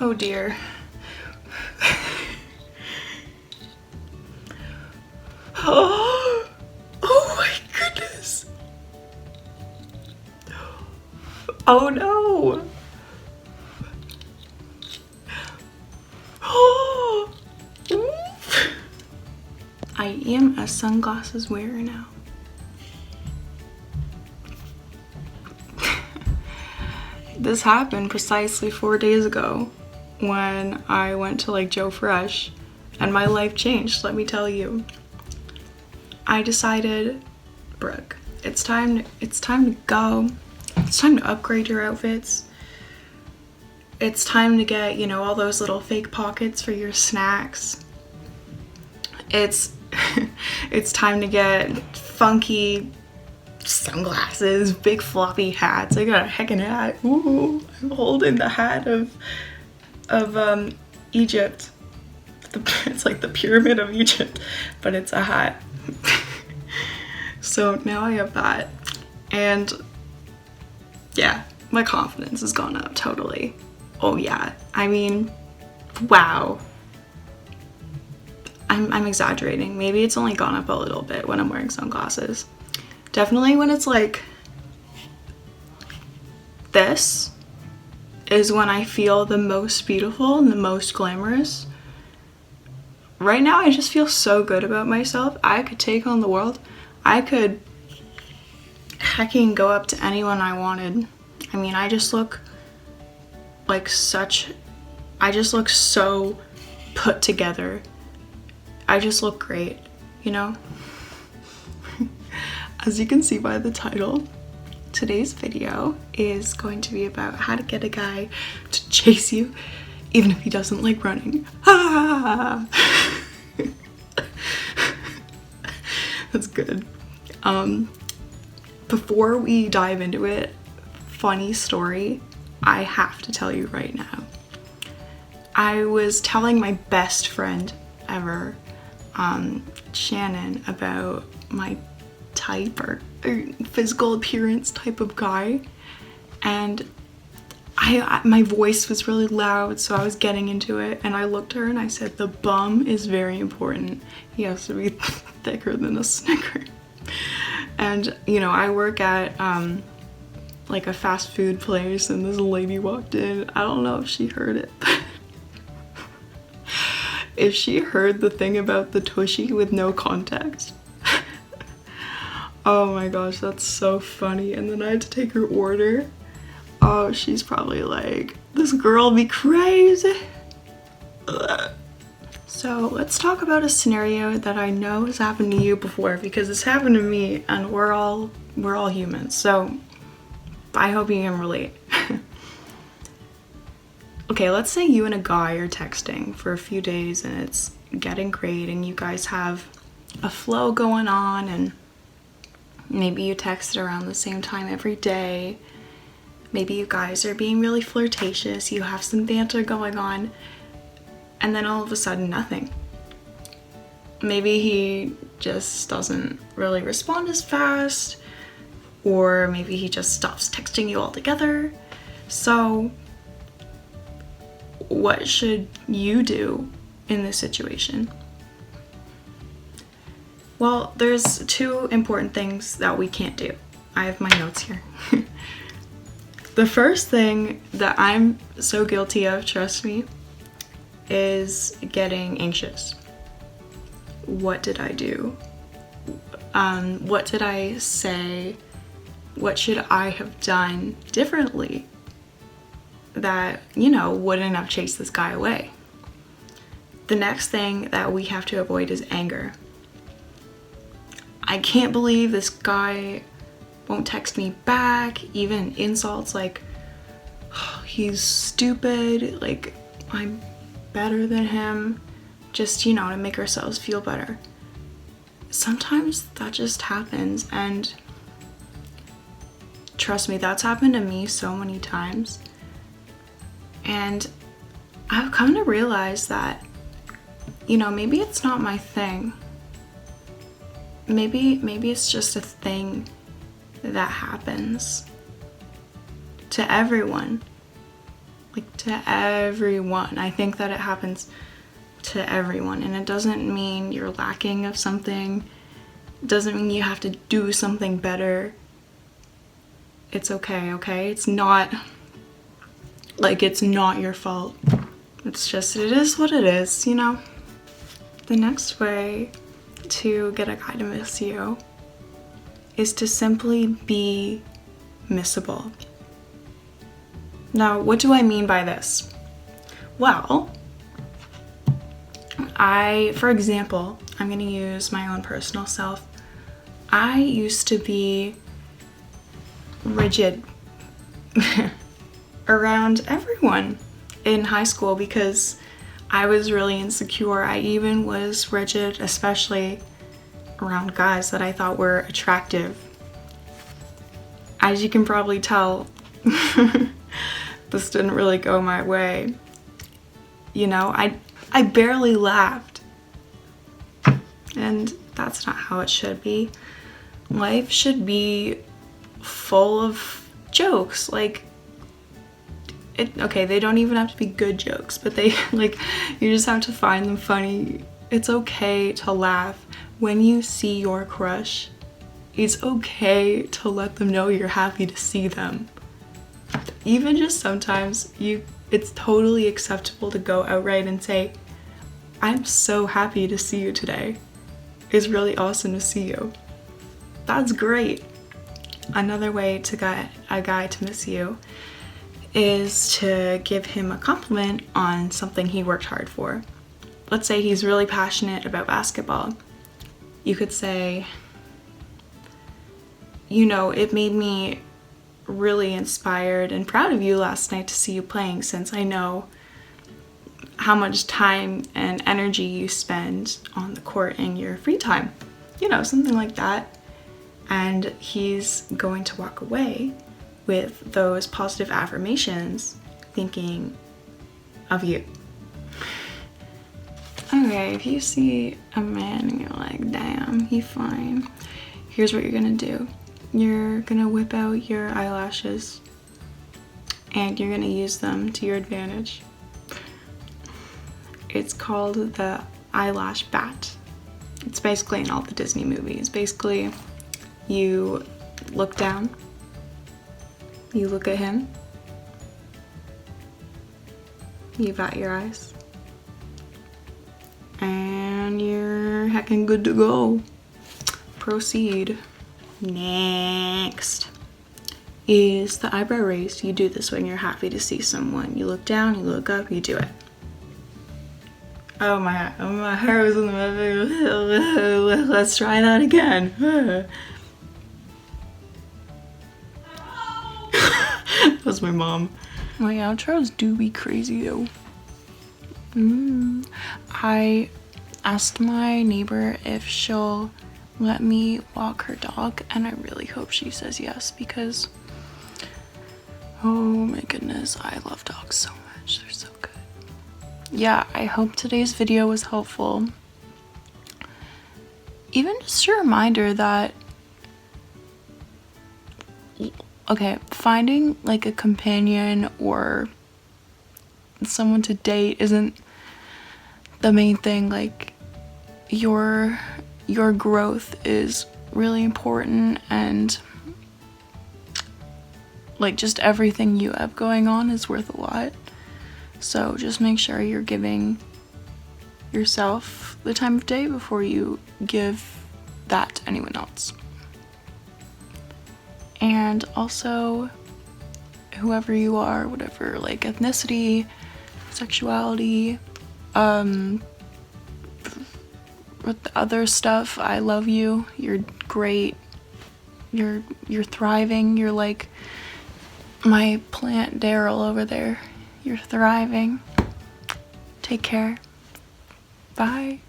Oh dear. Oh my goodness. Oh no. I am a sunglasses wearer now. This happened precisely 4 days ago when I went to like Joe Fresh and my life changed, let me tell you. I decided, Brooke, it's time to go. It's time to upgrade your outfits. It's time to get, you know, all those little fake pockets for your snacks. It's time to get funky sunglasses, big floppy hats. I got a heckin' hat. Ooh, I'm holding the hat of Egypt. It's like the pyramid of Egypt, but it's a hat. So now I have that, and yeah, my confidence has gone up totally. Oh yeah, I mean, wow. I'm exaggerating. Maybe it's only gone up a little bit when I'm wearing sunglasses. Definitely when it's like this is when I feel the most beautiful and the most glamorous. Right now I just feel so good about myself. I could take on the world. I could hecking go up to anyone I wanted. I mean, I just look like I just look so put together. I just look great, you know? As you can see by the title, today's video is going to be about how to get a guy to chase you even if he doesn't like running. Ah! That's good. Before we dive into it, funny story, I have to tell you right now. I was telling my best friend ever, Shannon, about my type or physical appearance type of guy, and my voice was really loud, so I was getting into it, and I looked at her and I said, the bum is very important. He has to be thicker than a Snicker. And you know, I work at like a fast food place, and this lady walked in. I don't know if she heard it. If she heard the thing about the tushy with no context. Oh my gosh, that's so funny. And then I had to take her order. Oh, she's probably like, this girl be crazy. Ugh. So let's talk about a scenario that I know has happened to you before, because it's happened to me, and we're all humans, so I hope you can relate. Okay, let's say you and a guy are texting for a few days and it's getting great and you guys have a flow going on, and maybe you text around the same time every day. Maybe you guys are being really flirtatious, you have some banter going on, and then all of a sudden nothing. Maybe he just doesn't really respond as fast, or maybe he just stops texting you altogether. So what should you do in this situation? Well, there's two important things that we can't do. I have my notes here. The first thing that I'm so guilty of, trust me, is getting anxious. What did I do? What did I say? What should I have done differently that, you know, wouldn't have chased this guy away? The next thing that we have to avoid is anger. I can't believe this guy won't text me back, even insults like, oh, he's stupid, like I'm better than him, just, you know, to make ourselves feel better. Sometimes that just happens, and trust me, that's happened to me so many times. And I've come to realize that, you know, maybe it's not my thing. Maybe it's just a thing that happens to everyone. like to everyone. I think that it happens to everyone, and it doesn't mean you're lacking of something. It doesn't mean you have to do something better. It's okay, okay? It's not like it's not your fault. It's just, it is what it is, you know? The next way to get a guy to miss you is to simply be missable. Now, what do I mean by this? Well, for example, I'm gonna use my own personal self. I used to be rigid around everyone in high school because I was really insecure. I even was rigid, especially around guys that I thought were attractive. As you can probably tell, this didn't really go my way. You know, I barely laughed. And that's not how it should be. Life should be full of jokes. Like, okay, they don't even have to be good jokes, but they, like, you just have to find them funny. It's okay to laugh when you see your crush. It's okay to let them know you're happy to see them. Even just sometimes, it's totally acceptable to go outright and say, I'm so happy to see you today. It's really awesome to see you. That's great. Another way to get a guy to miss you is to give him a compliment on something he worked hard for. Let's say he's really passionate about basketball. You could say, you know, it made me really inspired and proud of you last night to see you playing, since I know how much time and energy you spend on the court in your free time. You know, something like that. And he's going to walk away with those positive affirmations, thinking of you. Okay, if you see a man and you're like, damn, he's fine, here's what you're gonna do. You're gonna whip out your eyelashes and you're gonna use them to your advantage. It's called the eyelash bat. It's basically in all the Disney movies. Basically, you look down, you look at him, you bat your eyes, and you're heckin' good to go. Proceed. Next is the eyebrow raise. You do this when you're happy to see someone. You look down, you look up, you do it. Oh my hair was in the middle. Let's try that again. That's my mom. My outros do be crazy though. I asked my neighbor if she'll let me walk her dog, and I really hope she says yes, because oh my goodness, I love dogs so much. They're so good. Yeah, I hope today's video was helpful. Even just a reminder that, okay, finding like a companion or someone to date isn't the main thing. Like, your growth is really important, and like just everything you have going on is worth a lot. So just make sure you're giving yourself the time of day before you give that to anyone else. And also, whoever you are, whatever, like ethnicity, sexuality, with the other stuff, I love you. You're great. You're thriving. You're like my plant Daryl over there. You're thriving. Take care. Bye.